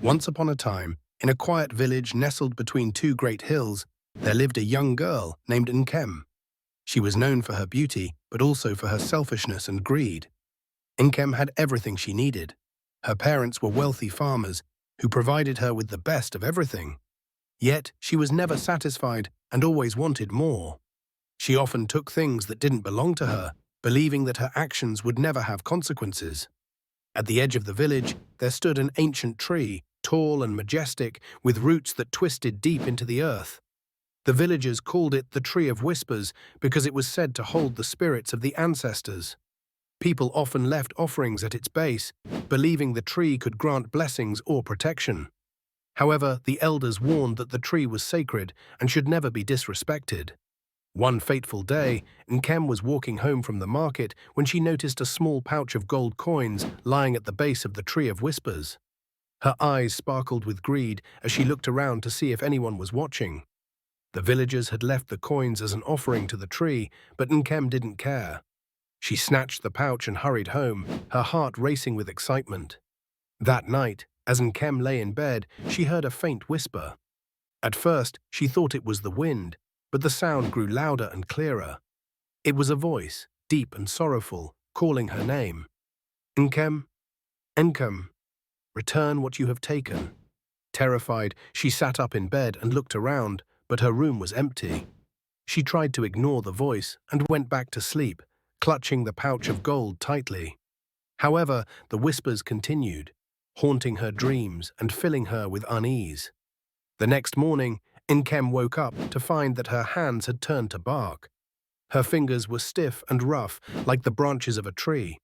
Once upon a time, in a quiet village nestled between two great hills, there lived a young girl named Nkem. She was known for her beauty, but also for her selfishness and greed. Nkem had everything she needed. Her parents were wealthy farmers who provided her with the best of everything. Yet she was never satisfied and always wanted more. She often took things that didn't belong to her, believing that her actions would never have consequences. At the edge of the village, there stood an ancient tree, tall and majestic, with roots that twisted deep into the earth. The villagers called it the Tree of Whispers because it was said to hold the spirits of the ancestors. People often left offerings at its base, believing the tree could grant blessings or protection. However, the elders warned that the tree was sacred and should never be disrespected. One fateful day, Nkem was walking home from the market when she noticed a small pouch of gold coins lying at the base of the Tree of Whispers. Her eyes sparkled with greed as she looked around to see if anyone was watching. The villagers had left the coins as an offering to the tree, but Nkem didn't care. She snatched the pouch and hurried home, her heart racing with excitement. That night, as Nkem lay in bed, she heard a faint whisper. At first, she thought it was the wind, but the sound grew louder and clearer. It was a voice, deep and sorrowful, calling her name. Nkem, Nkem, return what you have taken. Terrified, she sat up in bed and looked around, but her room was empty. She tried to ignore the voice and went back to sleep, clutching the pouch of gold tightly. However, the whispers continued, haunting her dreams and filling her with unease. The next morning, Nkem woke up to find that her hands had turned to bark. Her fingers were stiff and rough, like the branches of a tree.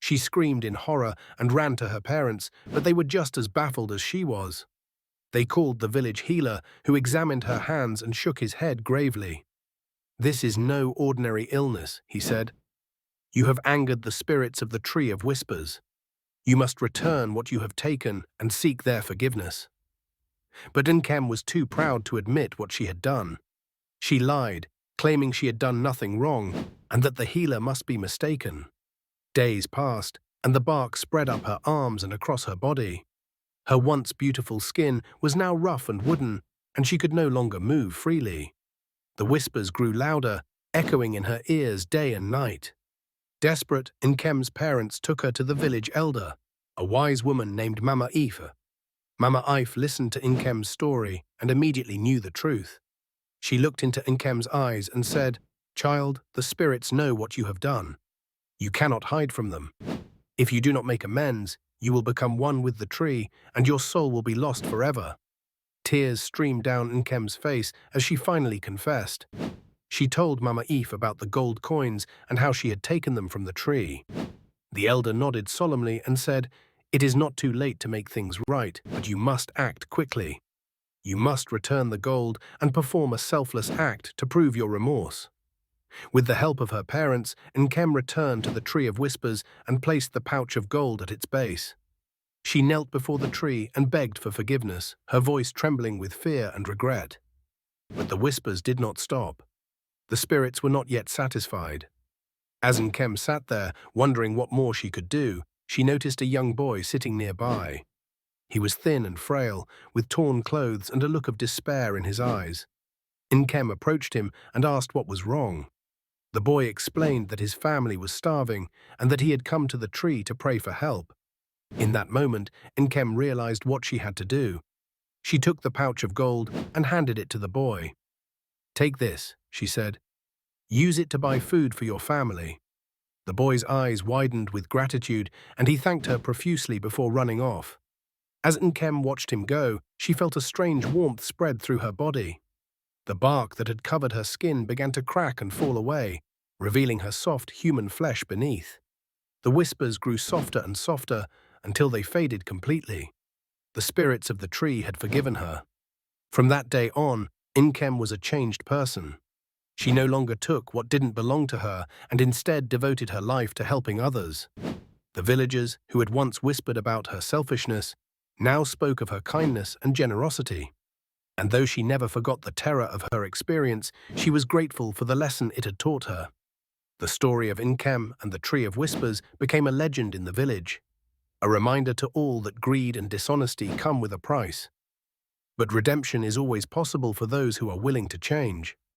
She screamed in horror and ran to her parents, but they were just as baffled as she was. They called the village healer, who examined her hands and shook his head gravely. "This is no ordinary illness," he said. "You have angered the spirits of the Tree of Whispers. You must return what you have taken and seek their forgiveness." But Nkem was too proud to admit what she had done. She lied, claiming she had done nothing wrong and that the healer must be mistaken. Days passed, and the bark spread up her arms and across her body. Her once beautiful skin was now rough and wooden, and she could no longer move freely. The whispers grew louder, echoing in her ears day and night. Desperate, Nkem's parents took her to the village elder, a wise woman named Mama Ife. Mama Ife listened to Nkem's story and immediately knew the truth. She looked into Nkem's eyes and said, "Child, the spirits know what you have done. You cannot hide from them. If you do not make amends, you will become one with the tree, and your soul will be lost forever." Tears streamed down Nkem's face as she finally confessed. She told Mama Ife about the gold coins and how she had taken them from the tree. The elder nodded solemnly and said, "It is not too late to make things right, but you must act quickly. You must return the gold and perform a selfless act to prove your remorse." With the help of her parents, Nkem returned to the Tree of Whispers and placed the pouch of gold at its base. She knelt before the tree and begged for forgiveness, her voice trembling with fear and regret. But the whispers did not stop. The spirits were not yet satisfied. As Nkem sat there, wondering what more she could do, she noticed a young boy sitting nearby. He was thin and frail, with torn clothes and a look of despair in his eyes. Nkem approached him and asked what was wrong. The boy explained that his family was starving and that he had come to the tree to pray for help. In that moment, Nkem realized what she had to do. She took the pouch of gold and handed it to the boy. "Take this," she said. "Use it to buy food for your family." The boy's eyes widened with gratitude, and he thanked her profusely before running off. As Nkem watched him go, she felt a strange warmth spread through her body. The bark that had covered her skin began to crack and fall away, revealing her soft human flesh beneath. The whispers grew softer and softer until they faded completely. The spirits of the tree had forgiven her. From that day on, Nkem was a changed person. She no longer took what didn't belong to her and instead devoted her life to helping others. The villagers, who had once whispered about her selfishness, now spoke of her kindness and generosity. And though she never forgot the terror of her experience, she was grateful for the lesson it had taught her. The story of Nkem and the Tree of Whispers became a legend in the village. a reminder to all that greed and dishonesty come with a price. But redemption is always possible for those who are willing to change.